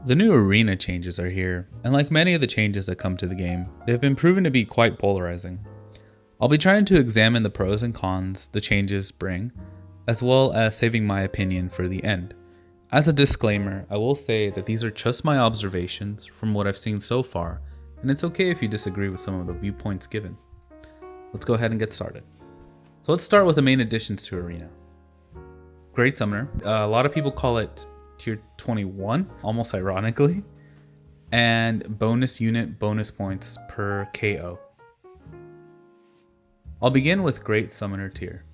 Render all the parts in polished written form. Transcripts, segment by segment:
The new arena changes are here, and like many of the changes that come to the game, they have been proven to be quite polarizing. I'll be trying to examine the pros and cons the changes bring, as well as saving my opinion for the end. As a disclaimer, I will say that these are just my observations from what I've seen so far, and it's okay if you disagree with some of the viewpoints given. Let's go ahead and get started. So let's start with the main additions to Arena. Great Summoner. A lot of people call it Tier 21, almost ironically, and bonus unit bonus points per KO. I'll begin with Great Summoner tier.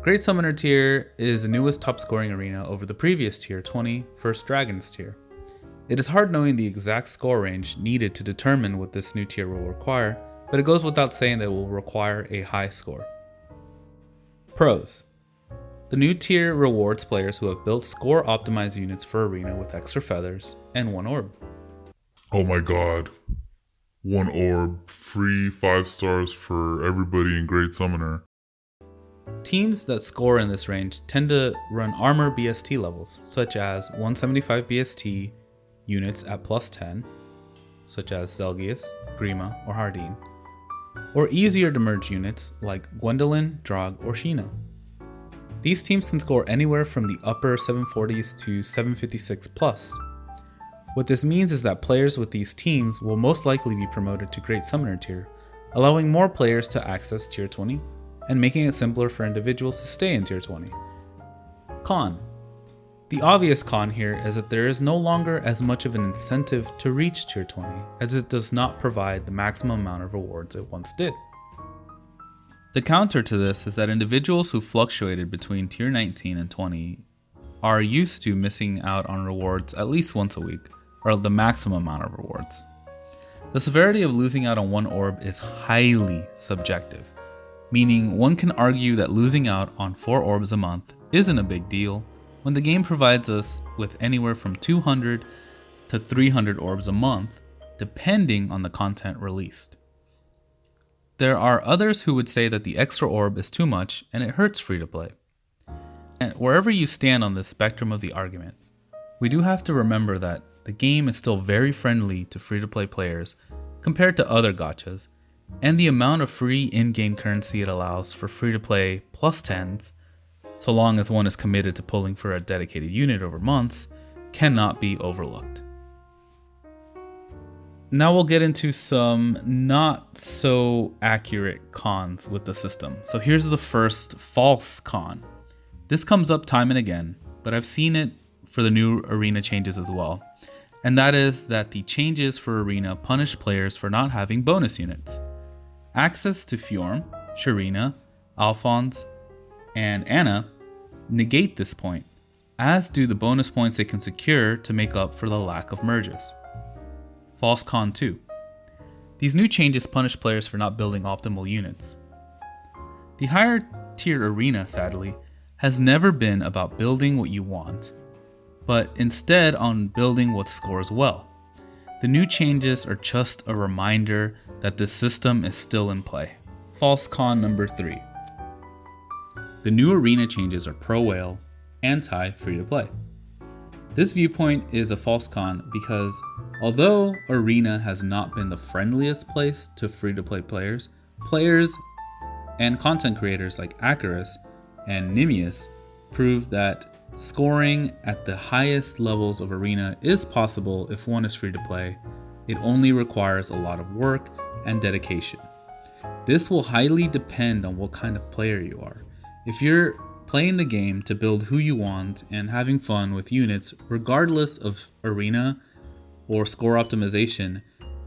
Great Summoner tier is the newest top scoring arena over the previous tier 20, First Dragons tier. It is hard knowing the exact score range needed to determine what this new tier will require, but it goes without saying that it will require a high score. Pros. The new tier rewards players who have built score optimized units for Arena with extra feathers and 1 orb. Oh my god. 1 orb, free 5 stars for everybody in Great Summoner. Teams that score in this range tend to run armor BST levels, such as 175 BST units at plus 10, such as Zelgius, Grima, or Hardin, or easier to merge units like Gwendolyn, Drog, or Sheena. These teams can score anywhere from the upper 740s to 756 plus. What this means is that players with these teams will most likely be promoted to Great Summoner tier, allowing more players to access tier 20 and making it simpler for individuals to stay in tier 20. Con. The obvious con here is that there is no longer as much of an incentive to reach tier 20, as it does not provide the maximum amount of rewards it once did. The counter to this is that individuals who fluctuated between tier 19 and 20 are used to missing out on rewards at least once a week, or the maximum amount of rewards. The severity of losing out on 1 orb is highly subjective, meaning one can argue that losing out on 4 orbs a month isn't a big deal when the game provides us with anywhere from 200 to 300 orbs a month, depending on the content released. There are others who would say that the extra orb is too much and it hurts free-to-play. And wherever you stand on this spectrum of the argument, we do have to remember that the game is still very friendly to free-to-play players compared to other gachas, and the amount of free in-game currency it allows for free-to-play plus 10s, so long as one is committed to pulling for a dedicated unit over months, cannot be overlooked. Now we'll get into some not so accurate cons with the system. So here's the first false con. This comes up time and again, but I've seen it for the new arena changes as well. And that is that the changes for arena punish players for not having bonus units. Access to Fjorm, Sharina, Alphonse, and Anna negate this point, as do the bonus points they can secure to make up for the lack of merges. False con 2. These new changes punish players for not building optimal units. The higher tier arena, sadly, has never been about building what you want, but instead on building what scores well. The new changes are just a reminder that this system is still in play. False con number 3. The new arena changes are pro-whale, anti-free-to-play. This viewpoint is a false con because although Arena has not been the friendliest place to free-to-play players and content creators like Acarus and Nimius prove that scoring at the highest levels of Arena is possible if one is free-to-play. It only requires a lot of work and dedication. This will highly depend on what kind of player you are. If you're playing the game to build who you want and having fun with units regardless of Arena or score optimization,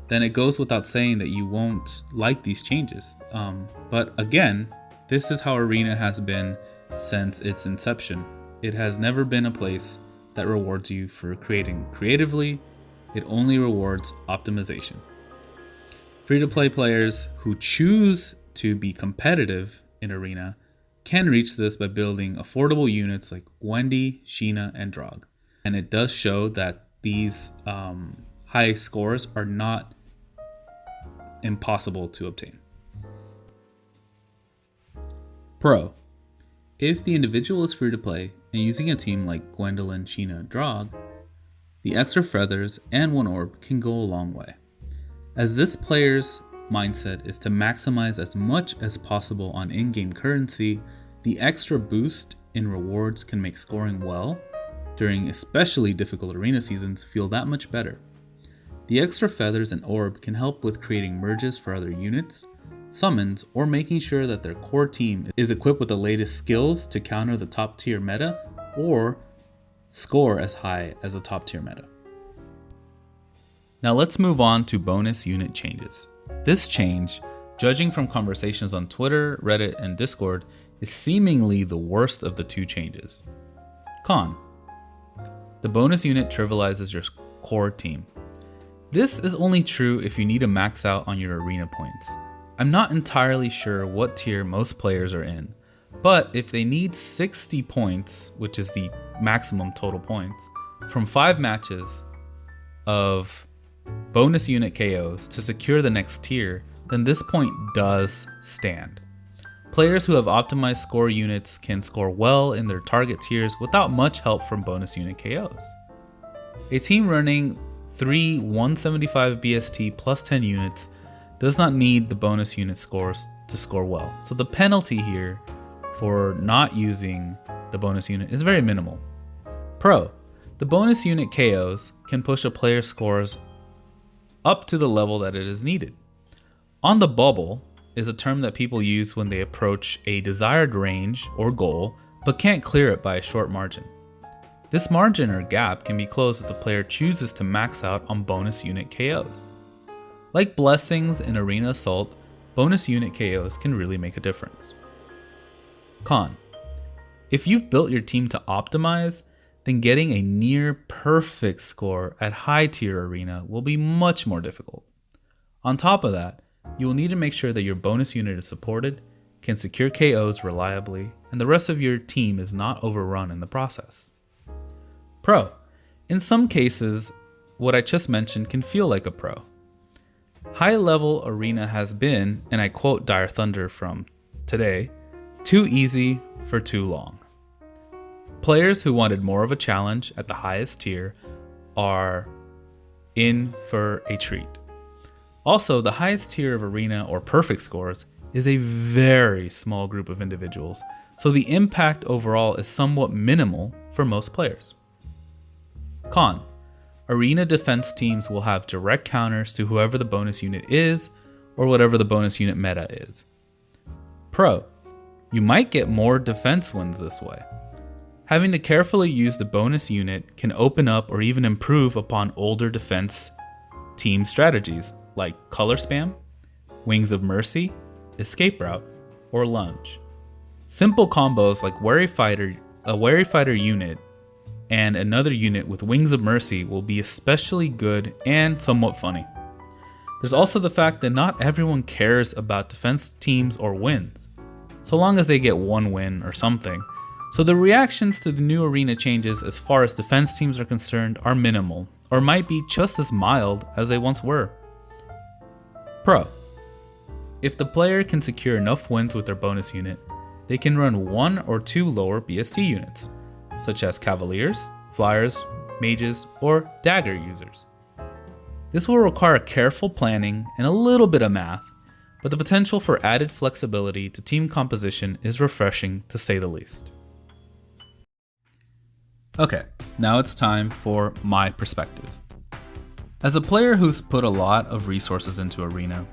then it goes without saying that you won't like these changes. But again, this is how Arena has been since its inception. It has never been a place that rewards you for creating creatively. It only rewards optimization. Free-to-play players who choose to be competitive in Arena can reach this by building affordable units like Wendy, Sheena, and Drog. And it does show that these high scores are not impossible to obtain. Pro. If the individual is free to play and using a team like Gwendolyn, Sheena, Drog, The extra feathers and 1 orb can go a long way, as this player's mindset is to maximize as much as possible on in-game currency. The extra boost in rewards can make scoring well during especially difficult arena seasons feel that much better. The extra feathers and orb can help with creating merges for other units, summons, or making sure that their core team is equipped with the latest skills to counter the top tier meta or score as high as the top tier meta. Now let's move on to bonus unit changes. This change, judging from conversations on Twitter, Reddit, and Discord, is seemingly the worst of the two changes. Con: the bonus unit trivializes your core team. This is only true if you need to max out on your arena points. I'm not entirely sure what tier most players are in, but if they need 60 points, which is the maximum total points, from 5 matches of bonus unit KOs to secure the next tier, then this point does stand. Players who have optimized score units can score well in their target tiers without much help from bonus unit KOs. A team running 3 175 BST plus 10 units does not need the bonus unit scores to score well, so the penalty here for not using the bonus unit is very minimal. Pro: the bonus unit KOs can push a player's scores up to the level that it is needed. On the bubble is a term that people use when they approach a desired range or goal but can't clear it by a short margin. This margin or gap can be closed if the player chooses to max out on bonus unit KOs. Like blessings in Arena Assault, bonus unit KOs can really make a difference. Con: if you've built your team to optimize, then getting a near perfect score at high tier arena will be much more difficult. On top of that, you will need to make sure that your bonus unit is supported, can secure KOs reliably, and the rest of your team is not overrun in the process. Pro: in some cases, what I just mentioned can feel like a pro. High level arena has been, and I quote Dire Thunder from today, too easy for too long. Players who wanted more of a challenge at the highest tier are in for a treat. Also, the highest tier of arena or perfect scores is a very small group of individuals, so the impact overall is somewhat minimal for most players. Con: arena defense teams will have direct counters to whoever the bonus unit is or whatever the bonus unit meta is. Pro: you might get more defense wins this way. Having to carefully use the bonus unit can open up or even improve upon older defense team strategies like color spam, Wings of Mercy, escape route, or lunge. Simple combos like a wary fighter unit and another unit with Wings of Mercy will be especially good and somewhat funny. There's also the fact that not everyone cares about defense teams or wins, so long as they get one win or something. So the reactions to the new arena changes as far as defense teams are concerned are minimal, or might be just as mild as they once were. Pro: if the player can secure enough wins with their bonus unit, they can run 1 or 2 lower BST units, such as Cavaliers, Flyers, Mages, or Dagger users. This will require careful planning and a little bit of math, but the potential for added flexibility to team composition is refreshing to say the least. Okay, now it's time for my perspective. As a player who's put a lot of resources into Arena,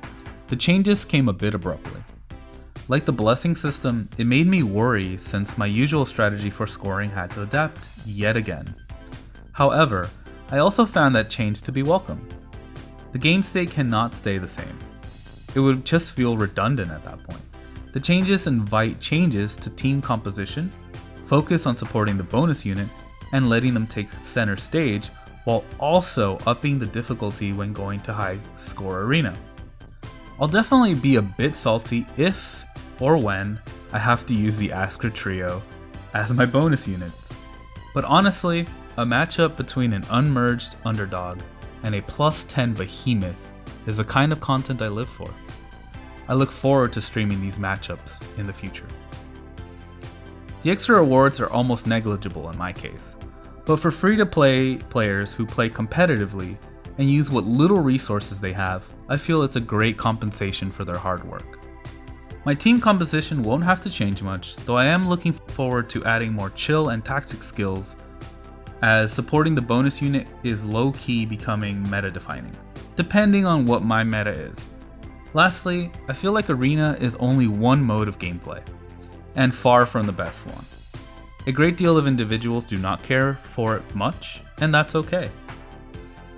the changes came a bit abruptly. Like the blessing system, it made me worry since my usual strategy for scoring had to adapt yet again. However, I also found that change to be welcome. The game state cannot stay the same. It would just feel redundant at that point. The changes invite changes to team composition, focus on supporting the bonus unit, and letting them take center stage, while also upping the difficulty when going to high score arena. I'll definitely be a bit salty if or when I have to use the Asker trio as my bonus units. But honestly, a matchup between an unmerged underdog and a plus 10 behemoth is the kind of content I live for. I look forward to streaming these matchups in the future. The extra rewards are almost negligible in my case. But for free-to-play players who play competitively and use what little resources they have, I feel it's a great compensation for their hard work. My team composition won't have to change much, though I am looking forward to adding more chill and tactic skills, as supporting the bonus unit is low-key becoming meta-defining, depending on what my meta is. Lastly, I feel like Arena is only one mode of gameplay, and far from the best one. A great deal of individuals do not care for it much, and that's okay.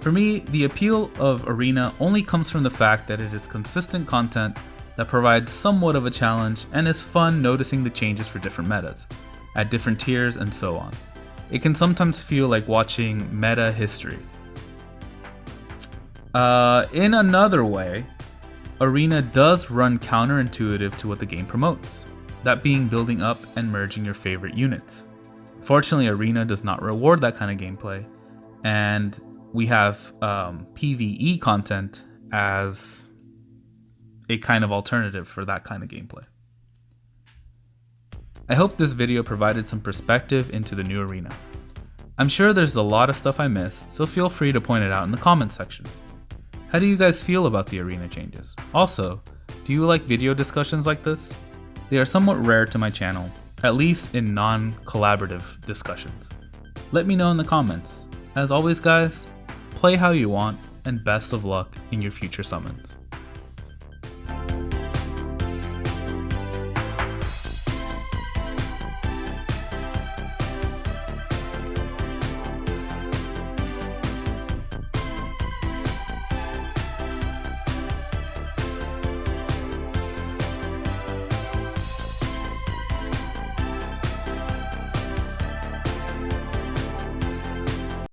For me, the appeal of Arena only comes from the fact that it is consistent content that provides somewhat of a challenge and is fun noticing the changes for different metas, at different tiers and so on. It can sometimes feel like watching meta history. In another way, Arena does run counterintuitive to what the game promotes, that being building up and merging your favorite units. Fortunately, Arena does not reward that kind of gameplay, and we have PvE content as a kind of alternative for that kind of gameplay. I hope this video provided some perspective into the new Arena. I'm sure there's a lot of stuff I missed, so feel free to point it out in the comments section. How do you guys feel about the Arena changes? Also, do you like video discussions like this? They are somewhat rare to my channel, at least in non-collaborative discussions. Let me know in the comments. As always guys, play how you want, and best of luck in your future summons.